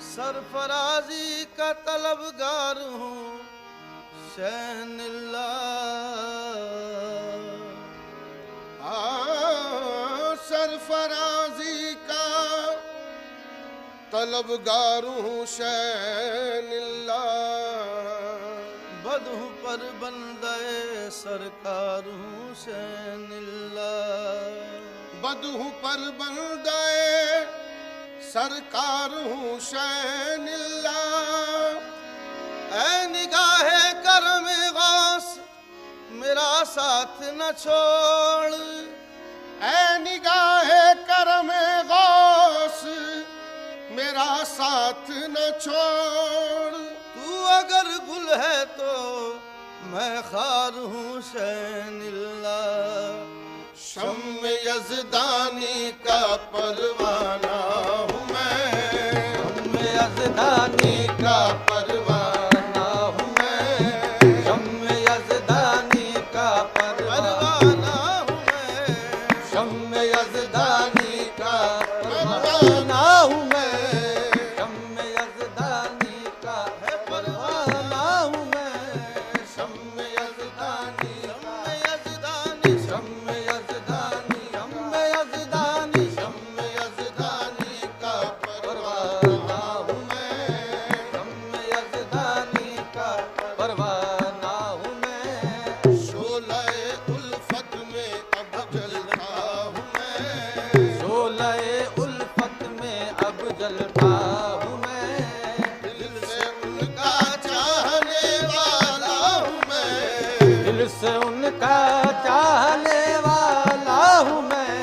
सरफराजी का तलबगार हूँ शैनिल्लाह। सरफराजी का तलबगार हूँ शैनिल्लाह। बदहू पर बंदे सरकार हूँ शैनिल्लाह। बदहू पर बंदे सरकार हूँ शैनिल्लाह। ऐ निगाहे करम गौस मेरा साथ न छोड़। ऐ निगाहे करम गौस मेरा साथ न छोड़। तू अगर गुल है तो मैं खार हूँ शैनिल्लाह। शम्म यज़दानी का परवाना हूँ मैं। शम्म यज़दानी का परवाना हूँ मैं। शम्म यज़दानी का परवाना हूँ मैं। शम्म यज़दानी का परवाना हूँ मैं। शम्म यज़दानी का परवाना हूँ मैं। शम्म यज़दानी शम्म यज़दानी शम्म यज़दानी शम्म यज़दानी का परवाना हूँ मैं। शम्म यज़दानी का परवाना हूँ मैं। शोले उल्फत में अब जलता हूँ मैं। शोले उल्फत में अब जलता हूँ मैं। दिल से उनका चाहने वाला हूँ मैं। दिल से उनका चाहने वाला हूँ मैं।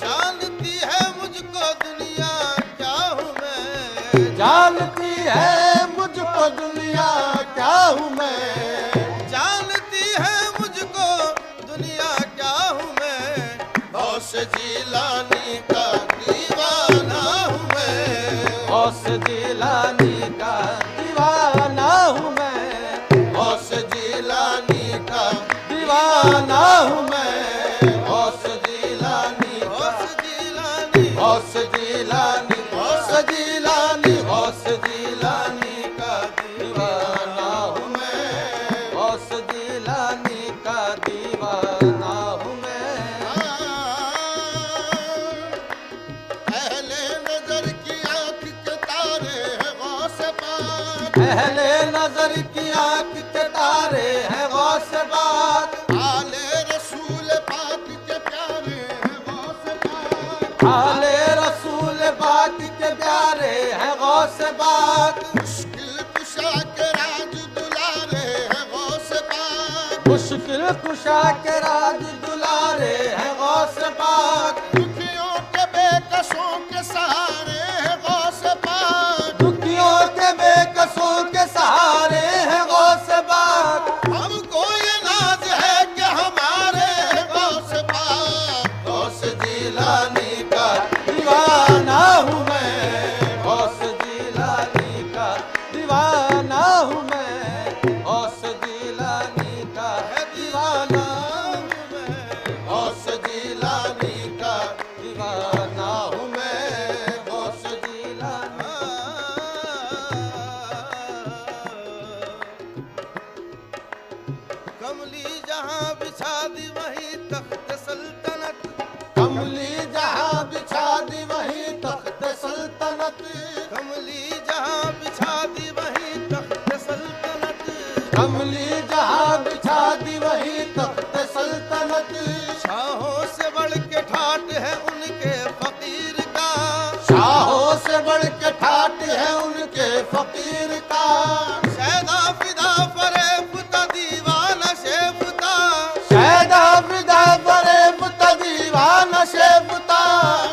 जानती है मुझको दुनिया क्या हूँ मैं। जानती है मुझको दुनिया क्या हूँ मैं। जानती है मुझको दुनिया क्या हूँ मैं। गौस जीलानी का दीवाना हूँ मैं। गौस जिलानी का दीवाना हूँ मैं। गौस जीलानी का दीवाना हूँ मैं। गौस जिलानी गौस जिलानी गौस जिलानी गौस जिलानी गौस जिलानी का दीवाना हूँ मैं। गौस जिलानी का दीवाना हूँ मैं। अहले नजर की आँख के तारे हैं गौस पाक। पहले नजर की आँख के तारे हैं गौस पाक। आले रसूल पाक के प्यारे हैं गौस पाक। आले रसूल पाक के प्यारे हैं गौस पाक। मुश्किल कुशा के राज दुलारे हैं गौस पाक। मुश्किल कुशा के राज दुलारे हैं गौस पाक। दुखियों के बेकसों के सहारे हैं गौस पाक। दुखियों के बेकसों के सहारे हैं गौस पाक। हमको ये नाज है कि हमारे हैं गौस पाक। गौस जिलानी का दीवाना हूँ मैं। गौस जिलानी का दीवाना हूँ मैं। गौस जिलानी का दीवाना हूँ मैं। गौस जिलानी का दीवाना हूँ मैं। गौस जिलानी कमली जहाँ बिछा दी वही तख्त सल्तनत। कमली जहाँ बिछा दी वही तख्त सल्तनत। कमली जहाँ बिछा दी वही तख्त सल्तनत। कमली जहाँ बिछा दी वही तख्त सल्तनत। शाहों से बढ़ के ठाट है उनके फकीर का। शाहों से बढ़ के ठाट है उनके फकीर का। शैदा फिदा फरेबता दीवाना शेफता। शैदा फिदा फरेबता दीवाना शेफता।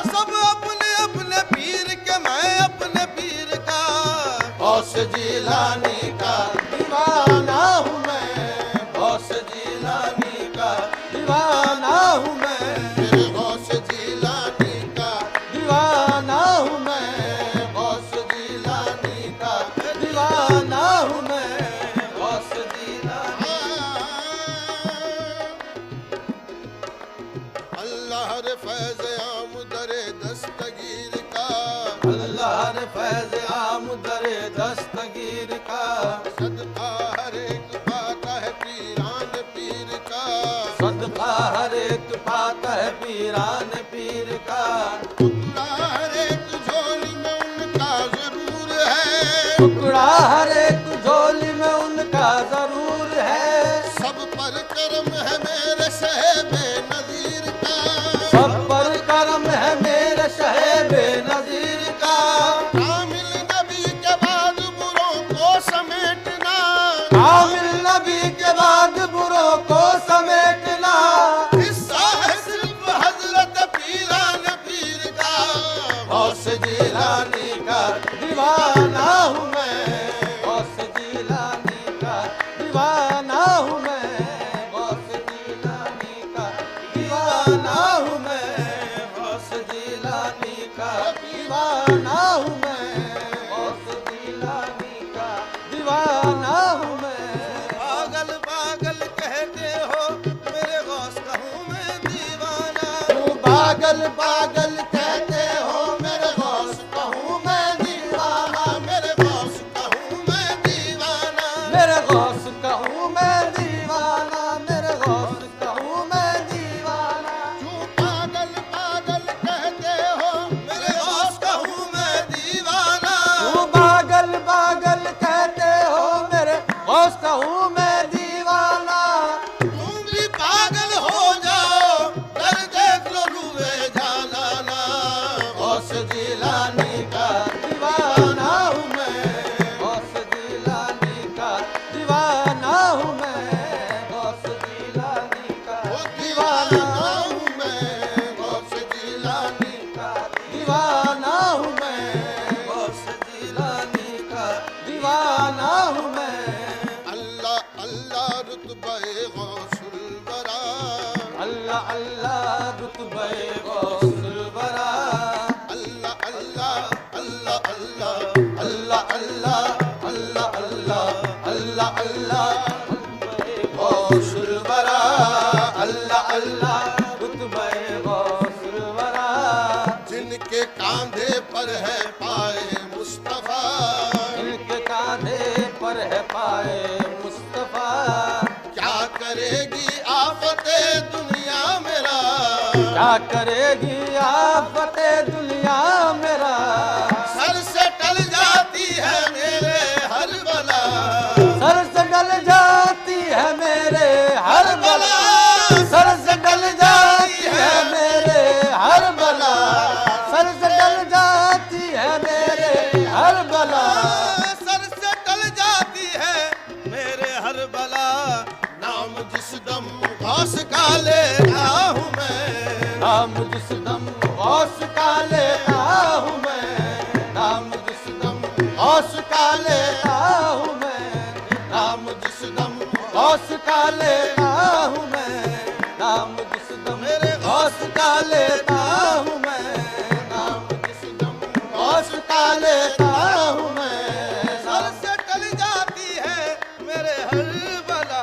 सब अपने अपने पीर के मैं अपने पीर का। गौस जिलानी का दीवाना हूँ मैं। गौस जिलानी का दीवाना हूँ मैं। मेरे गौस जीलानी का दीवाना हूँ मैं। गौस जिलानी का दीवाना हूँ मैं। गौस जिलानी अल्लाह रे फैज़ आम दरे दस्तगीर का। अल्लाह रे फैज़ दरे दस्तगीर का, सदका हर एक पाता है पीरान पीर का, सदका हर एक पाता है पीरान पीर का। टुकड़ा हर एक झोली में उनका जरूर है, टुकड़ा हर एक झोली में उनका जरूर है। सब पर करम है मेरे साहिबे नज़ीर का, सब पर करम है मेरे शहेबे नज़ीर का। कामिल नबी के बाद बुरों को समेटना, कामिल नबी के बाद बुरों को समेटना। हिस्सा है सिर्फ हजरत पीरान पीर का, गौस जिलानी का दीवाना हूँ मैं, गौस जिलानी का दीवाना हूँ मैं, गौस जिलानी का दीवाना हूँ मैं, गौस जिलानी का दीवाना हूँ मैं, गौस जिलानी का दीवाना हूँ मैं। पागल पागल कहते हो मेरे गौस का हूँ मैं दीवाना। तू पागल पागल कहते हो मेरे गौस का हूँ मैं दीवाना। मेरे गौस का हूँ मैं दीवाना, मेरे गौस का हूँ मैं दीवाना, मेरे गौस का हूँ मैं दीवाना। क्यों पागल पागल कहते हो मेरे गौस का हूँ मैं दीवाना। तू पागल पागल कहते हो मेरे गौस का हूँ मैं दीवाना। तुम भी पागल हो जाओ, कर देख लो रूए जालाना, गौस जिलानी का दीवाना हूँ मैं, गौस जिलानी का दीवाना हूँ मैं, गौस जिलानी का वो दीवाना दीवाना हूँ मैं, गौस जिलानी का दीवाना हूँ मैं, गौस जिलानी का दीवाना हूँ मैं। अल्लाह अल्लाह रुतबे गौसुल बरा, अल्लाह अल्लाह रुतबे गौसुल बरा, अल्लाह अल्लाह अल्लाह अल्लाह अल्लाह अल्लाह अल्लाह अल्लाह अल्लाह अल्लाह रुतबे गौसुल बरा, अल्लाह अल्लाह रुतबे गौसुल बरा। जिनके कांधे पर है पाए मुस्तफा, इनके कांधे पर है पाए मुस्तफा। क्या करेगी आफते दुनिया मेरा, क्या करेगी आफते दुनिया मेरा। सर से टल जाती है मेरे हर बला, सर से डल जाती है मेरे हर बला, सर से डल जाती है मेरे हर बला, सर से डल जाती है मेरे हर बला। सर से टल जाती है मेरे हर बला। नाम जिस दम गौस का लेता हूँ मैं, नाम जिस दम गौस का लेता हूँ मैं, नाम जिस दम गौस का लेता हूँ मैं, नाम जिस दम गौस का लेता हूँ मैं, नाम जिस दम मेरे गौस का लेता हूँ मैं, नाम जिस दम गौस का लेता हूँ मैं। सर से टल जाती है मेरे हर बला,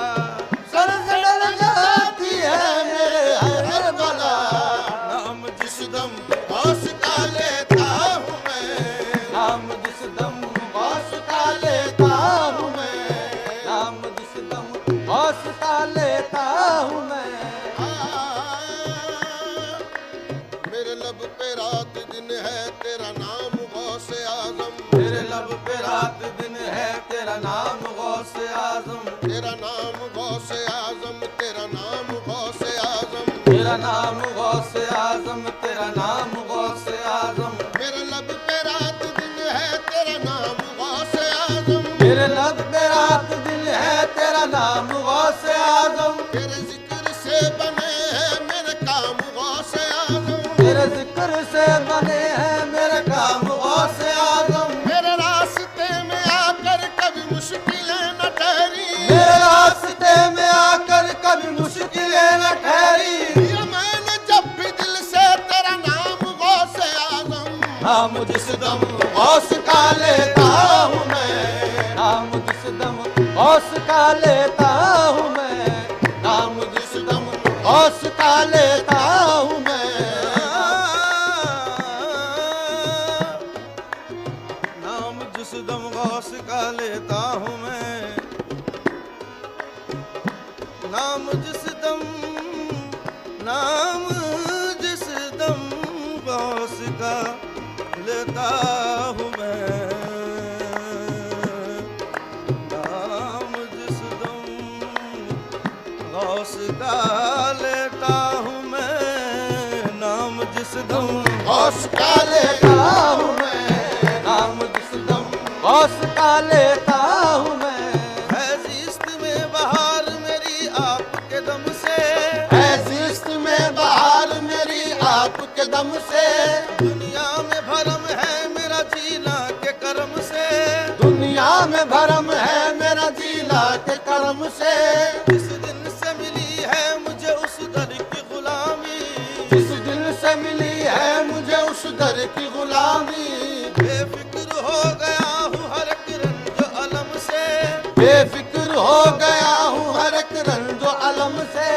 सर से डल जाती है मेरे हर बला। नाम जिस दम गौस का लेता हूँ मैं, नाम जिस दम गौस का लेता हूँ मैं, नाम जिस दम गौस का लेता हूँ मैं। मेरे लब पे रात दिन है तेरा नाम गौस आजम, तेरे लब पे रात दिन है तेरा नाम गौस आजम, तेरा नाम गौस आजम, तेरा नाम गौस आजम। तेरा नाम गौस आजम, तेरा नाम गौस आजम। मेरे लब पे रात दिन है तेरा नाम गौस आजम, तेरे लब पे रात दिन है तेरा नाम गौस आजम। तेरे जिक्र से बने हैं मेरे काम गौस आजम, तेरे जिक्र से बने हैं मेरे काम गौस आजम। मेरे रास्ते में आकर कभी मुश्किलें न ठहरी, मेरे रास्ते में आकर कभी मुश्किलें न ठहरी। ये मैंने जब भी दिल से तेरा नाम गौस आजम, नाम जिस दम गौस का लेता हूँ मैं, नाम जिस दम गौस का लेता हूँ मैं, नाम जिस दम गौस का लेता हूँ मैं। नाम जिस गौस का लेता हूँ मैं नाम जिस दम गौस का लेता हूँ मैं नाम जिस दम गौस का लेता हूँ मैं नाम जिस दम गौस का लेता हूँ मैं, नाम जिस दम गौस का लेता हूँ मैं। है जिस्त में बहार मेरी आपके दम से, है जिस्त में बहार मेरी आपके दम से। दुनिया में भरम है मेरा जीना के कर्म से, दुनिया में भरम है मेरा जीना के कर्म से। जिस दिन से मिली है मुझे उस दर की गुलामी, जिस दिल से मिली है मुझे उस दर की गुलामी। बेफिक्र हो गया हूँ हर एक रंज अलम से, बेफिक्र हो गया हूँ हर एक रंज अलम से।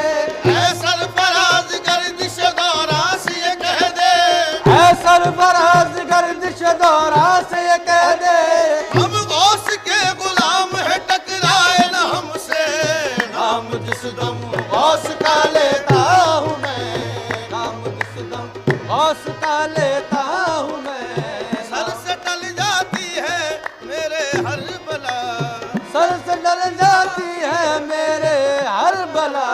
ऐ सरफराज गर्दिश दौरा से ये कह दे, ऐ सरफराज गर्दिश दौरा से ये कह दे। हम गौस के गुलाम है टकराए न हमसे। नाम जिस दम गौस का लेता हूँ मैं, नाम जिस दम गौस का लेता हूँ मैं। सर से टल जाती है मेरे हर बला, सर से डर जाती है मेरे हर बला।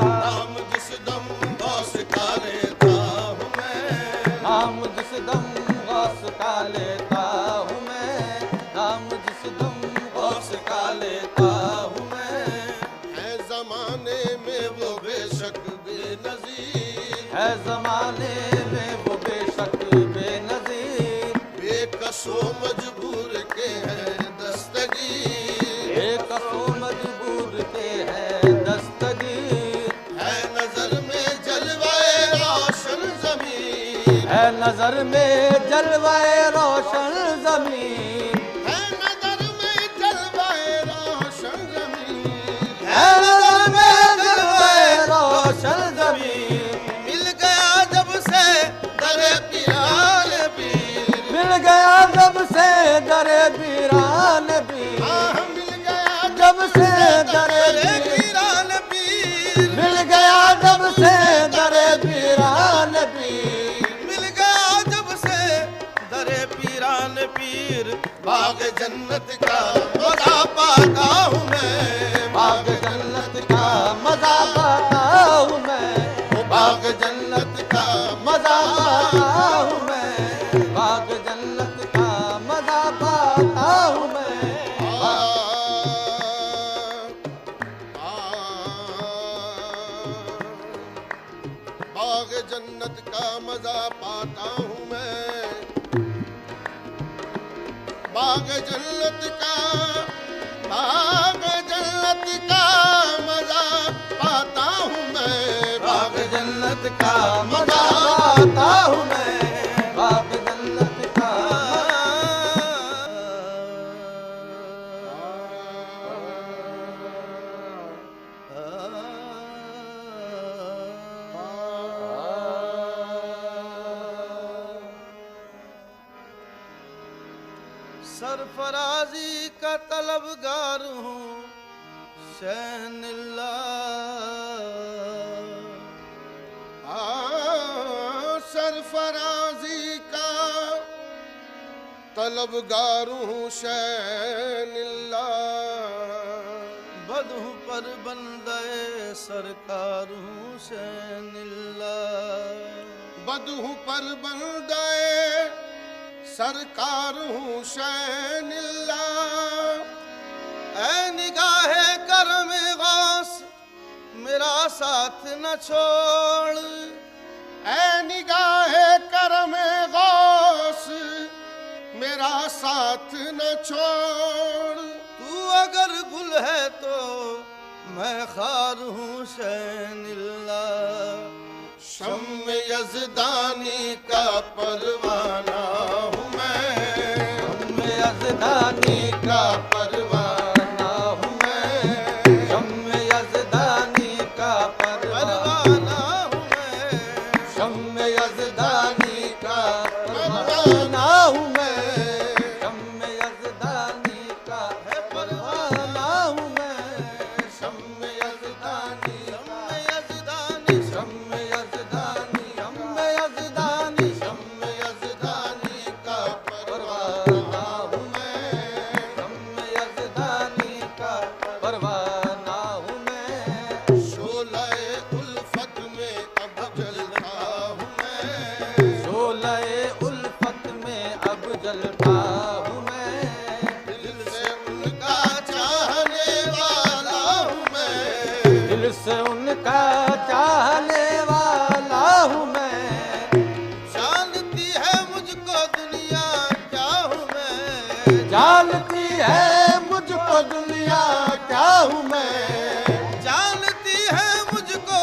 नाम जिस दम गौस का लेता हूँ मैं नाम जिस दम गौस का लेता हूँ मैं, नाम जिस दम गौस का लेता हूँ मैं। है जमाने में वो बेशक बेनज़ीर, है जमाने में वो बेशक बेनज़ीर। बेकसो मजबूर के हैं दस्तगीर, एक सो मजबूर के है दस्तगीर। है नजर में जलवाए रोशन ज़मीन, है नजर में जलवाए रोशन जमीन। है नजर में जलवाए रोशन ज़मीन। है नजर में जलवाए रोशन जमीन। मिल गया जब से दरे पिरान पीर, मिल गया जब से दरे पीरान पीर। मिल गया जब से दरे दरे पीर। पीरान पीर, मिल गया जब से दरे पीरान पीर। मिल गया जब से दरे पीरान पीर। बाग जन्नत का मजा पाता हूँ मैं, बाग जन्नत का मजा पाता हूँ मैं। बाग जन्नत का मजा पाता हूँ मैं। बाग जन्नत का मजा पाता हूँ मैं। बाग जन्नत का मजा पाता हूँ मैं, बाग जन्नत का मजा पाता हूँ मैं। बाग जन्नत का मजा पाता हूँ मैं। बाग जन्नत का सरफराजी का तलबगार हूँ शैनिल्लाह, सरफराजी का तलबगार हूँ शैनिल्लाह। बदहू पर बंदे सरकार हूँ शैनिल्लाह, बदहू पर बंदे सरकार हूँ शैनिल्लाह। ऐ निगाहे करम गौस मेरा साथ न छोड़, ऐ निगाहे करम गौस मेरा साथ न छोड़। तू अगर गुल है तो मैं खार हूँ शैनिल्लाह। शम्म यज़दानी का परवाना हूँ मैं, शम्म यज़दानी का परवाना हूँ मैं। शम्म यज़दानी का परवाना हूँ मैं, शम्म यज़दानी का परवाना हूँ मैं। शम्म यज़दानी जलता हूँ मैं, दिल से उनका चाहने वाला हूँ मैं, दिल से उनका चाहने वाला हूँ मैं। जानती है मुझको दुनिया क्या हूँ मैं, जानती है मुझको दुनिया क्या हूँ मैं, जानती है मुझको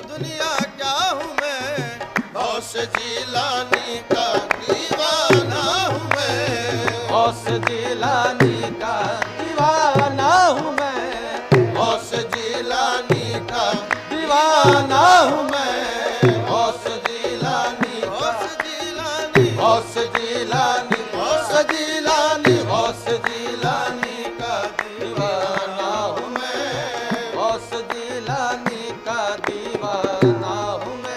दुनिया क्या हूँ मैं, गौस जीलानी का दीवाना हूँ मैं, गौस जीलानी का दीवाना हूँ मैं, गौस जीलानी का दीवाना हूँ मैं, गौस जीलानी का, गौस जीलानी, गौस जीलानी, गौस जीलानी, गौस जीलानी का दीवाना हूँ मैं, गौस जीलानी का दीवाना हूँ मैं।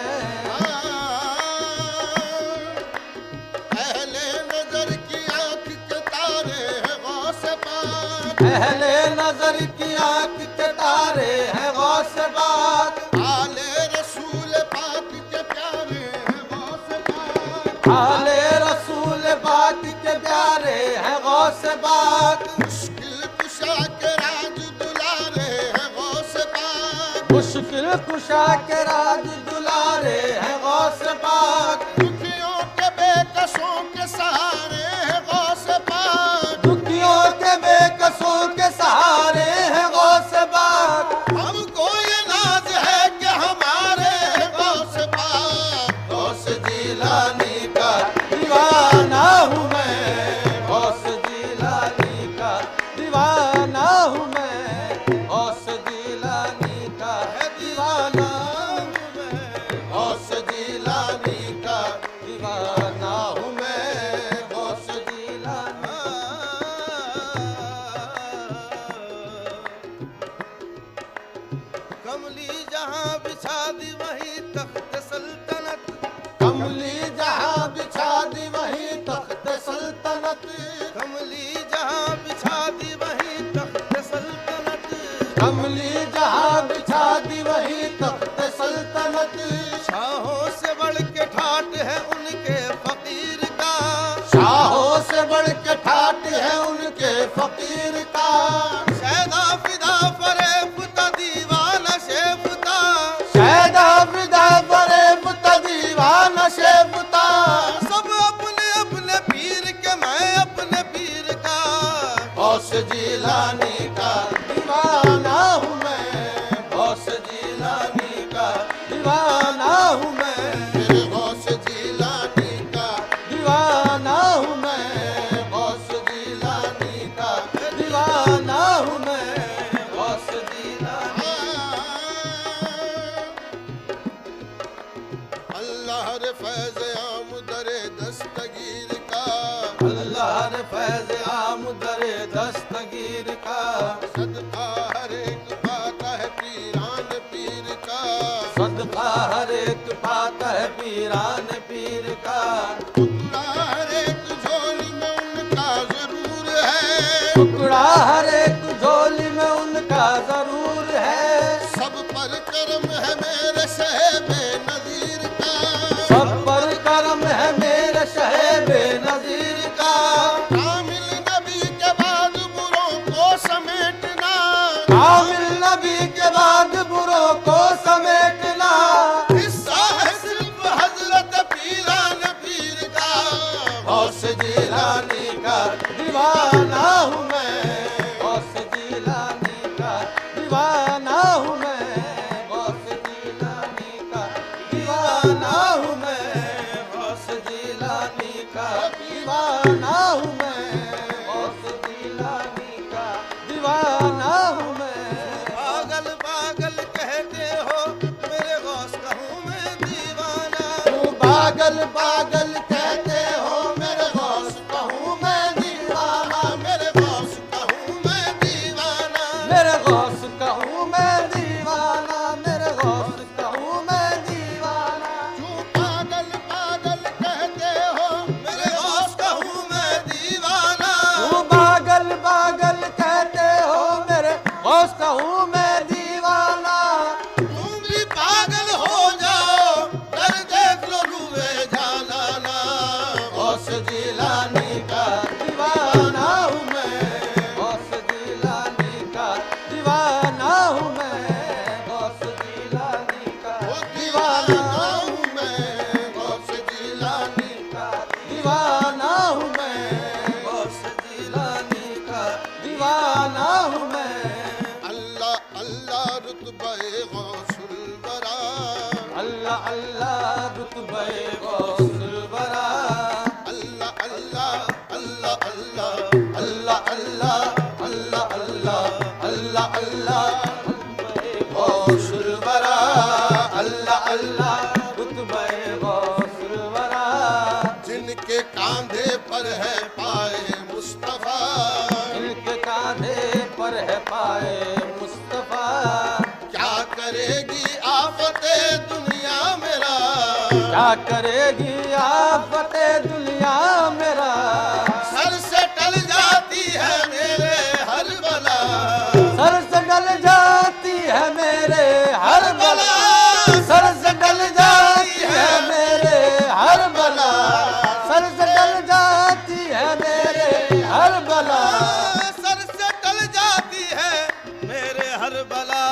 पहले नजर की आंख के तारे हैं गौस पाक, पहले नजर की आंख के तारे हैं गौस पाक, आले रसूल पाक के प्यारे हैं गौस पाक, आले रसूल पाक के प्यारे हैं गौस पाक, मुश्किल कुशा के राज दुलारे हैं गौस पाक, मुश्किल कुशा के राज दुलारे हैं गौस पाक, दुखियों के बेकसों के सहारे हैं गौस पाक, दुखियों के बेकसों के सहारे हैं गौस पाक। हमको ये नाज है कि हमारे हैं गौस पाक, गौस जीलानी का दीवाना हूँ मैं, गौस जीलानी का दीवाना हूँ मैं, गौस जीलानी का दीवाना हूँ मैं, गौस जीलानी का दीवाना हूँ मैं, गौस जीलानी। कमली जहां बिछा दी वही तख्त सल्तनत, कमली जहाँ बिछा दी वही तख्त सल्तनत, कमली जहां बिछा दी वही तख्त सल्तनत, कमली जहाँ बिछा दी वही तख्त सल्तनत। शाहों से बढ़ के ठाट है उनके फकीर का, शाहों से बढ़ के ठाट है उनके फकीर का, शहदा फिदा फरेफ्ता दीवाना शेफता, शहदा विदा फरेफ्ता दीवाना शेफता। सब अपने अपने पीर के मैं अपने पीर का, गौस जीलानी का दीवाना हूँ मैं, गौस जीलानी का दीवाना हूँ मैं, मेरे गौस जीलानी का दीवाना हूँ मैं, गौस जीलानी का दीवाना हूँ मैं, गौस जीलानी। अल्लाह रे फैज़ आम दरे दस्तगीर का, अल्लाह रे फैज़ आम दरे दस्तगीर का, सदका हर एक पाता है पीरान पीर का, सदका हर एक पाता है पीरान पीर का, टुकड़ा हर एक झोली में उनका जरूर है, टुकड़ा हर एक झोली में उनका जरूर है, सब पर करम है मेरे शहबे नज़ीर का, सब पर करम है मेरे शहबे नज़ीर का, कामिल नबी के बाद बुरों को समेटना, कामिल नबी के बाद बुरों को समेटना, हिस्सा है सिर्फ हजरत पीरान पीर अल्लाह अल्लाह अल्लाह अल्लाह अल्लाह अल्लाह अल्लाह गौसुल वरा अल्लाह अल्लाह रुतबे गौसुल वरा जिनके कांधे पर है पाए मुस्तफा इनके कांधे पर है पाए मुस्तफा क्या करेगी आफते दुनिया मेरा क्या करेगी आफते दुनिया मेरा सर से टल जाती है मेरे हर बला सर से डल जाती है मेरे हर बला सर से डल जाती है मेरे हर बला सर से डल जाती है मेरे हर बला सर से टल जाती है मेरे हर बला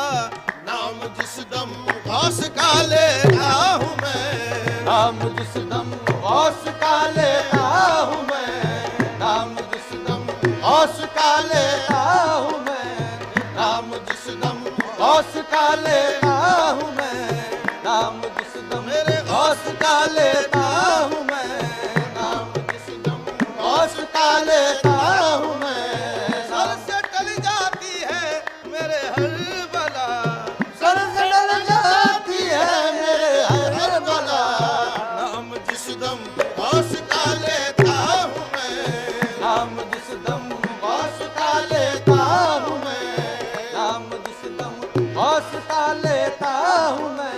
नाम जिस दम गौस का लेता हूँ मैं नाम जिस दम गौस का लेता हूँ मैं नाम जिस दम गौस का लेता हूँ मैं नाम जिस दम गौस का लेता हूँ मैं नाम जिस दम मेरे गौस का लेता हूँ मैं नाम जिस दम गौस का लेता हूँ मैं सर से टल जाती है मेरे हर बला सर से डल जाती है मेरे हर बला नाम जिस दम गौस का लेता हूँ मैं नाम जिस दम गौस का लेता हूँ मैं नाम जिस दम गौस का लेता हूँ मैं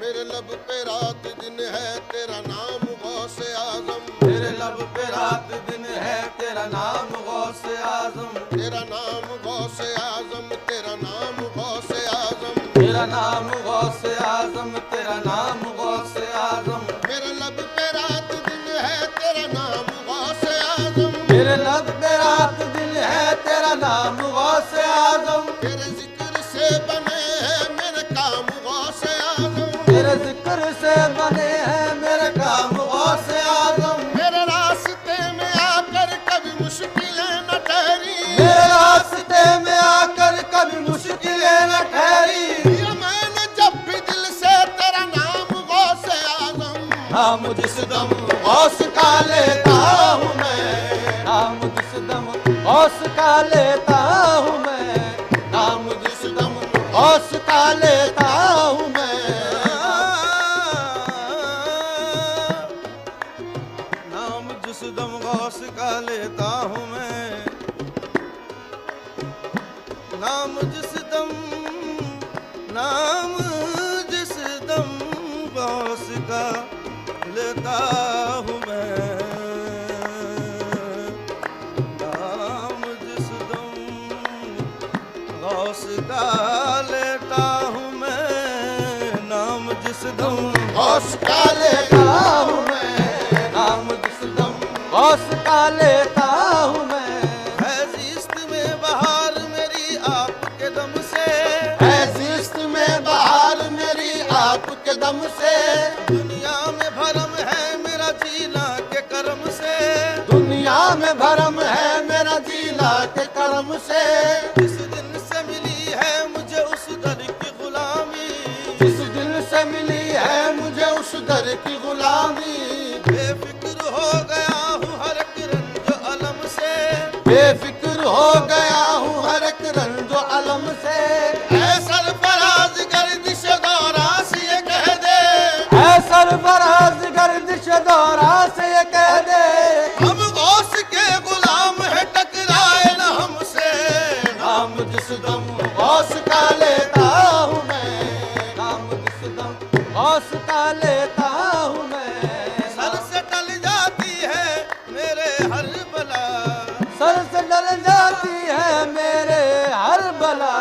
मेरे लब पे रात दिन है तेरा नाम गौस आजम तेरे लब पे रात दिन है तेरा नाम गौस आजम तेरा नाम गौस आजम तेरा नाम गौस आजम तेरा नाम गौस आजम तेरा नाम गौस आजम मेरे लब पे रात दिन है तेरा नाम गौस आजम तेरे लब पे रात दिन है तेरा नाम गौस आजम तेरे जिक्र से बने हैं मेरे काम गौस आजम तेरे जिक्र से बने हैं मेरे काम गौस आजम मेरे रास्ते में आकर कभी मुश्किलें न ठहरी मेरे रास्ते में आकर कभी मुश्किलें न ठहरी ये मैंने जब भी दिल से तेरा नाम गौस आजम नाम जिस दम गौस का लेता हूँ मैं नाम जिस दम गौस का लेता हूँ मैं नाम जिस दम गौस का लेता हूँ मैं नाम जिस दम गौस का लेता हूँ मैं नाम जिस दम गौस का लेता हूँ मैं नाम जिस दम गौस का लेता हूँ मैं नाम जिस दम गौस का लेता हूँ मैं नाम जिस दम गौस का लेता हूँ मैं फैज़िस्त में बहार मेरी आपके दम से फैज़िस्त में बहार मेरी आपके दम से दुनिया में भरम है मेरा जीना के कर्म से दुनिया में भरम है मेरा जीना के कर्म से जिस दिन से मिली है मुझे उस दर की गुलामी जिस दिन से मिली है मुझे उस दर की गुलामी बेफिक्र हो गया हूँ हर एक रंज अलम से बेफिक्र हो गया हूँ हर एक रंज अलम से ऐ सरफराज गर्दिश दौरा से ये कह दे ऐ सरफराज गर्दिश दौरा से ये कह दे हम गौस के गुलाम है टकराए न हमसे नाम जिस दम गौस का लेता हूँ मैं नाम जिस दम गौस का लेता हूँ मैं सर से टल जाती है मेरे हर बला सर से डल जाती है मेरे हर बला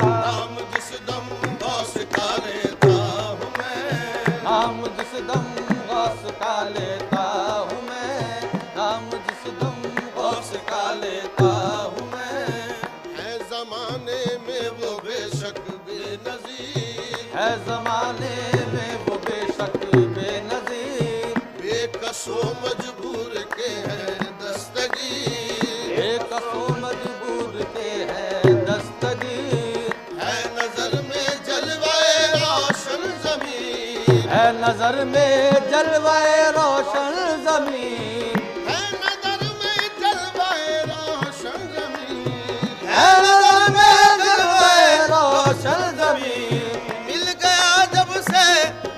नाम जिस दम गौस का लेता हूँ मैं नाम जिस दम गौस का लेता हूँ मैं नाम जिस दम गौस का लेता हूँ मैं है जमाने में वो बेशक बेनज़ीर है जमाने में वो बेशक बेनज़ीर बेकसो मजबूर के हैं दस्तगीर एक सो मजबूर के है दस्तगीर है नजर में जलवाए रोशन ज़मीन है नजर में जलवाए रोशन जमीन, है नजर में जलवाए रोशन जमीन, है नजर में जलवाए रोशन जमीन। मिल गया जब से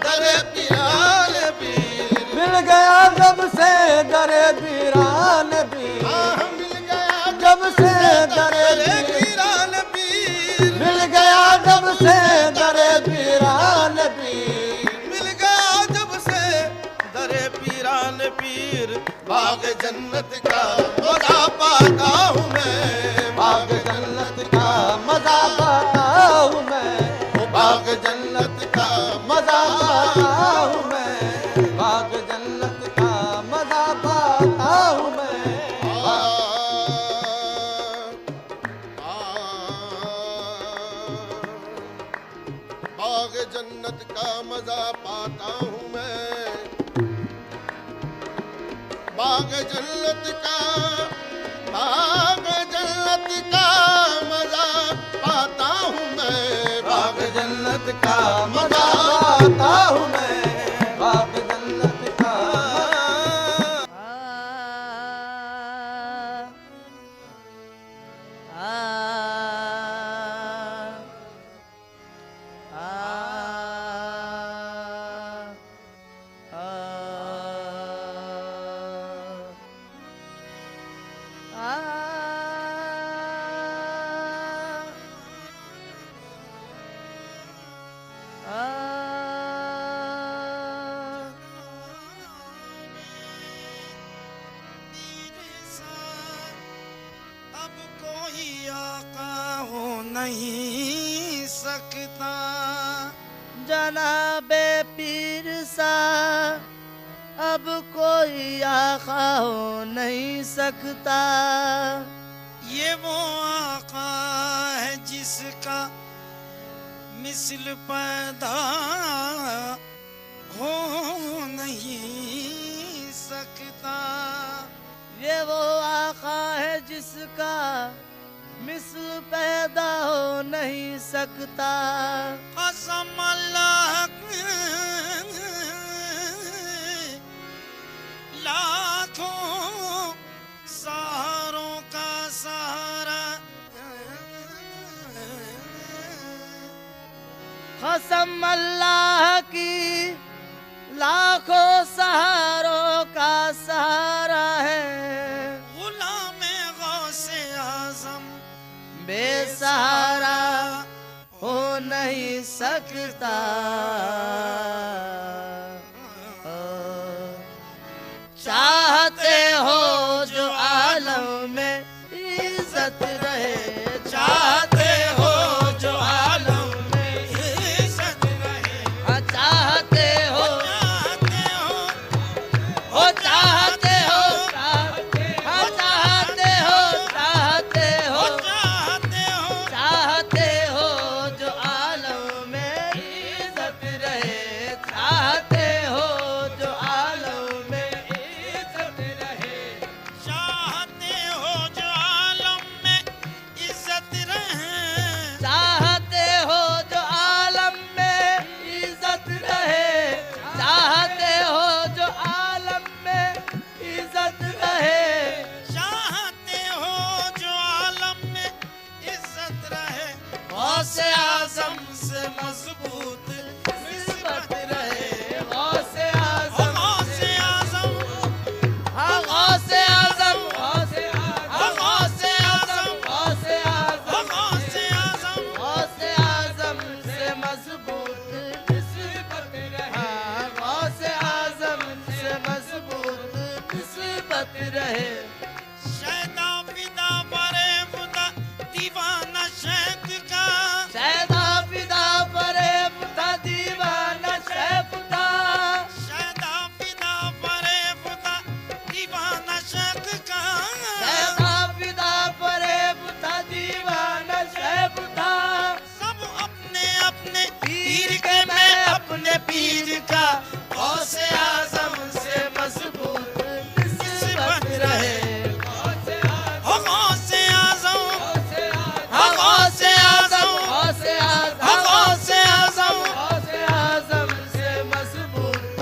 दरे पीरान पीर, मिल गया जब से दरे पीरान पीर, हाँ मिल गया जब से दरे पीरान पीर, मिल गया जब से दरे पीरान पीर, मिल गया जब से दरे पीरान पीर। बाग जन्नत का मजा पाता हूँ मैं, बाग जन्नत का मजा पाता हूँ मैं, बाग जन्नत का मजा पाता हूँ मैं, बाग जन्नत का मजा पाता हूँ मैं। बाग जन्नत का मजा पाता हूँ मैं, बाग जन्नत का, बाग जन्नत का मजा पाता हूँ मैं, बाग जन्नत का मजा पाता हूँ मैं, बाग जन्नत का अब कोई आका हो नहीं सकता, जनाबे पीर सा अब कोई आका हो नहीं सकता। ये वो आका है जिसका मिसल पैदा हो नहीं सकता, ये वो आका है जिसका मिसल पैदा हो नहीं सकता। कसम अल्लाह की, लाखों सहारों का सहारा, कसम अल्लाह की लाखों सहारों का सहारा है। गुलाम गौसे आजम बेसहारा हो नहीं सकता। चाहते हो जो आलम में इज्जत रहे, चाहते हो जो आलम में इज्जत रहे, चाहते हो, चाहते हो, चाहते हो, चाहते हो, चाहते हो जो आलम में इज्जत रहे, चाहते हो जो आलम में इज्जत रहे, चाहते हो जो आलम में इज्जत रहे, चाहते हो जो आलम में इज्जत रहे, चाहते हो जो आलम में इज्जत रहे, चाहते हो जो आलम में इज्जत रहे, गौसे आज़म से मजबूत निस्बत रहे, गौसे आज़म, गौसे आजम, हाँ गौसे आज़म, गौसे आज़म, गौसे आज़म, गौसे आज़म, गौसे आजम, गौसे आज़म से मजबूत निस्बत रहे, हाँ गौसे आज़म से मजबूत निस्बत रहे। शैदा फिदा बरे बुदा दीवाना शैद का, शैदा फिदा परे बुता दीवाना शैफता, शैदा फिदा बरे बुदा दीवाना शैद का, शैदा फिदा परे बुता दीवाना शैफता। सब अपने अपने पीर के, मैं अपने पीर का, गौसे आजम से मजबूत निस्बत रहे, गौसे आजम, हाँ गौसे आजम, गौसे आज़म, गौसे आजम, गौसे आज़म से मजबूत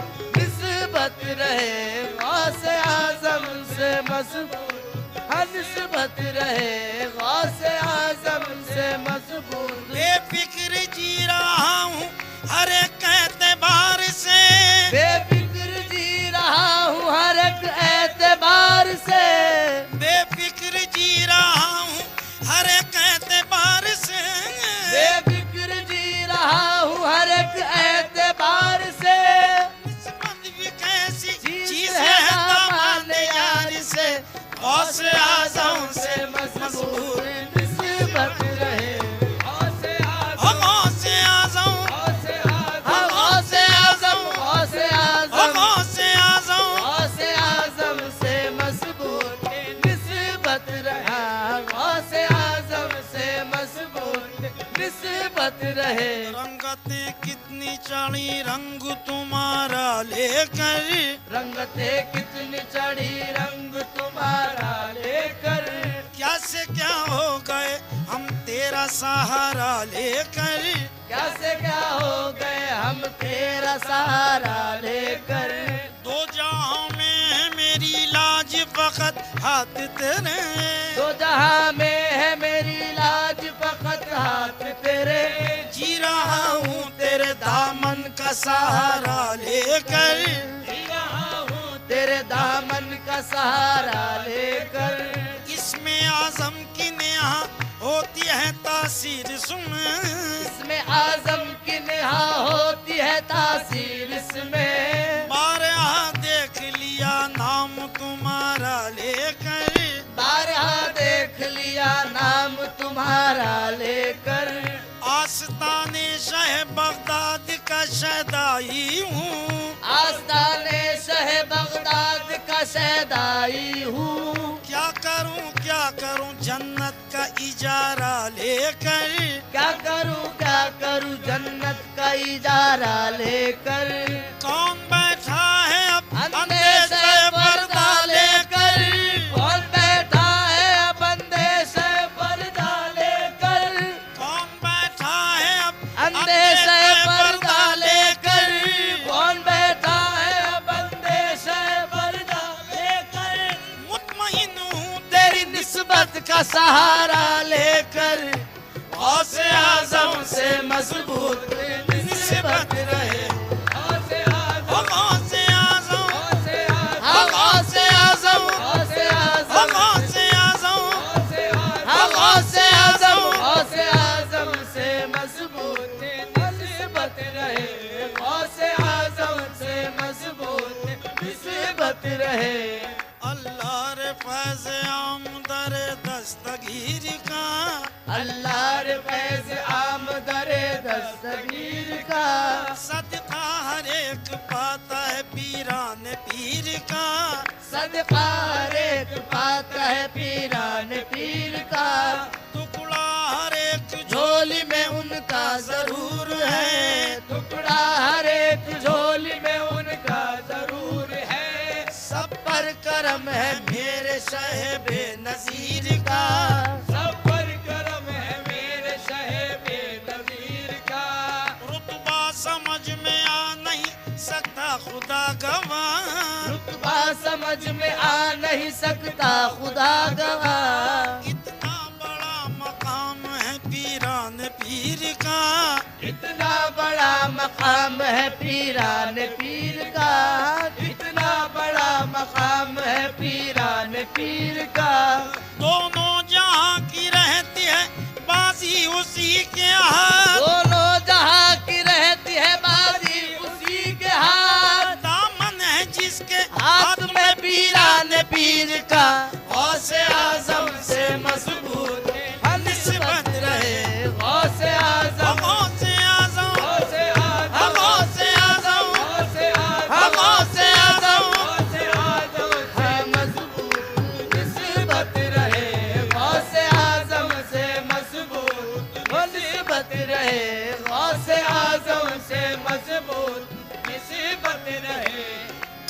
मजबूत निस्बत रहे गौसे आजम से मजबूत। बेफिक्र जी रहा हूँ हर एक एतबार से, बेफिक्र जी रहा हूँ हर एक एतबार से, बेफिक्र जी रहा हूँ हर एक एतबार से, बेफिक्र जी रहा हूँ हर एक एतबार से। निस्बत भी कैसी चीज है दामन यार से, गौसे आजम से मजबूत निस्बत रहे गौसे आजम, गौसे आजम, गौसे आजम, गौसे आजम, गौसे आजम, गौसे आजम से मजबूत निस्बत रहा गौसे आजम से मजबूत निस्बत रहे। रंगते कितनी चढ़ी रंग तुम्हारा लेकर, रंगते कितनी चढ़ी रंग तुम्हारा लेकर, क्या से क्या हो गए हम तेरा सहारा लेकर, क्या से क्या हो गए हम तेरा सहारा लेकर। दो जहां में है मेरी लाज फकत हाथ तेरे, दो जहां में है मेरी लाज फकत हाथ तेरे, जी रहा हूँ तेरे दामन का सहारा लेकर, जी रहा हूँ तेरे दामन का सहारा लेकर। इसमें आजम की नेहा होती है तासीर सुन, इसमें आजम की नेहा होती है तासीर इसमें। बारहा देख लिया नाम तुम्हारा लेकर, बारहा देख लिया नाम तुम्हारा लेकर। आस्ताने शह बगदाद का शहदाई हूँ, आस्ताने शह बगदाद का शहदाई हूँ। क्या करूँ जन्नत का इजारा लेकर, क्या करूँ जन्नत का इजारा लेकर। कौन बैठा है अब अंदेशे पर्दा लेकर, कौन बैठा है अब अंदेशे पर्दा लेकर, कौन बैठा है अब अंदेशे पर्दा लेकर, कौन बैठा है अब अंदेशे पर्दा लेकर। मुतमईन हूँ तेरी निस्बत का सहारा लेकर गौसे आजम से मजबूत निस्बत रहे गौसे आजम, गौसे आजम, गौसे गौसे आजम, आजम, गौसे आजम, गौसे आजम, गौसे आजम से मजबूत निस्बत रहे गौसे आजम से मजबूत निस्बत रहे। अल्लाह रे फैज़ आम दर दस्तगीर का, अल्लाह रे फैज़ आम दरे दस्तगीर का। सदका हर एक पाता है पीरान पीर का, सदका हर एक पाता है पीरान पीर का। टुकड़ा हर एक झोली में उनका जरूर है, टुकड़ा हर एक झोली में उनका जरूर है। सब पर करम है मेरे शहबे नजीर का, सब पर करम है मेरे शहबे नज़ीर का। रुतबा समझ में आ नहीं सकता खुदा गवाह, रुतबा समझ में आ नहीं सकता खुदा गवाह। इतना बड़ा मकाम है पीरान पीर का, इतना बड़ा मकाम है पीरान पीर का। इतना बड़ा मकाम है पीरान पीर का। दोनों जहां की रहती है बाजी उसी के हाथ, दोनों जहां की रहती है बाजी उसी के हाथ। दामन है जिसके हाथ में पीरान पीर का गौसे आजम से मजबूत निस्बत रहे गौसे आजम, गौसे आजम, गौसे आजम, गौसे आजम, गौसे आजम, गौसे आजम, गौसे आजम से मजबूत निस्बत रहे गौसे आजम से मजबूत निस्बत रहे गौसे आजम से मजबूत निस्बत रहे।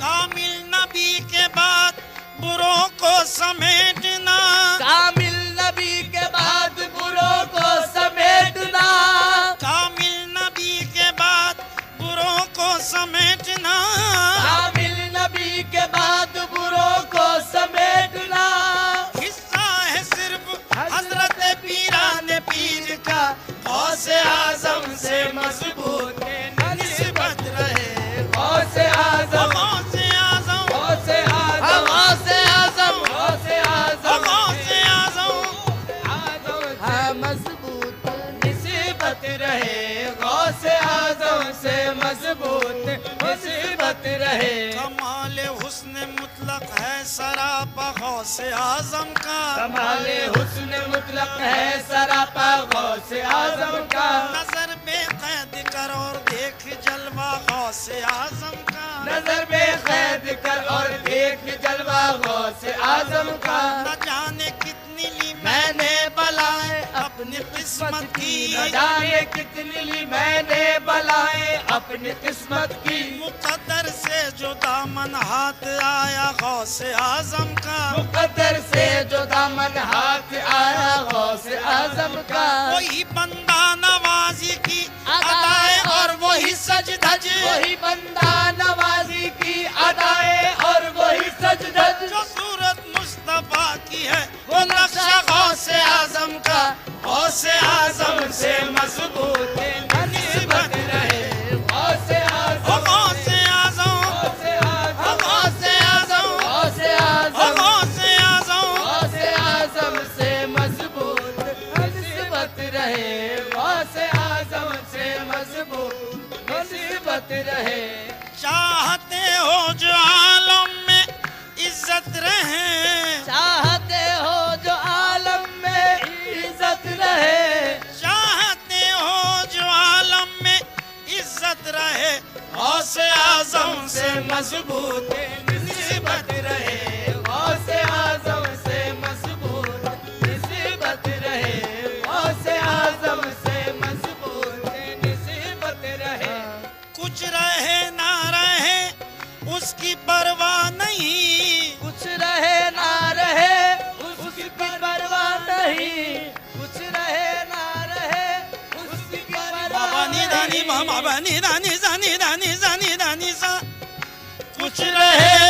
कामिल नबी के बाद बुरों को समेटना, कामिल नबी के बाद बुरों को समेटना। कामिल नबी के बाद बुरों को समेटना, कामिल नबी के बाद बुरों को समेटना। मजबूत निस्बत रहे। कमाल हुस्न मुतलक है सरापा गौसे आजम का, कमाले हुस्न मुतलक है सरापा गौसे आजम का। नजर बेकैद कर और देख जलवा गौसे आजम का, नजर बेकैद कर और देख जलवा गौसे आजम का। न जाने कितनी ली मैंने बलाएं अपनी किस्मत की, न जाने कितनी ली मैंने बलाएं अपनी किस्मत की। मुकद्दर से जो दामन हाथ आया गौसे आजम का, मुकद्दर से जो दामन हाथ आया गौसे आजम का। वही बंदा नवाजी की अदाएं और वही सज धज, वही बंदा नवाजी की अदाएं और वही सज धज। जो सूरत मुस्तफा की है वो नक्शा गौसे आजम का, गौसे आजम से मजबूत निस्बत रहे। गौसे आजम, गौसे आजम, गौसे आजम, गौसे आजम, गौसे आजम, गौसे आजम, गौसे आजम से मजबूत निस्बत रहे। गौसे आजम से मजबूत निस्बत रहे। चाहते हो जो आलम में इज्जत रहे, चाहते हो जो आलम में इज्जत रहे। चाहते हो जो आलम में इज्जत रहे, गौसे आजम से मजबूत निस्बत रहे। गौसे आजम से मजबूत निस्बत रहे। गौसे आजम से मजबूत निस्बत रहे। कुछ रहे ना रहे उसकी परवाह नहीं, कुछ रहे ना रहे उसकी परवाह नहीं। कुछ रहे ना रहे उसकी परवाह बाबा निदानी नहीं। बाबा निदानी जानी दानी जानी दानी सा। कुछ रहे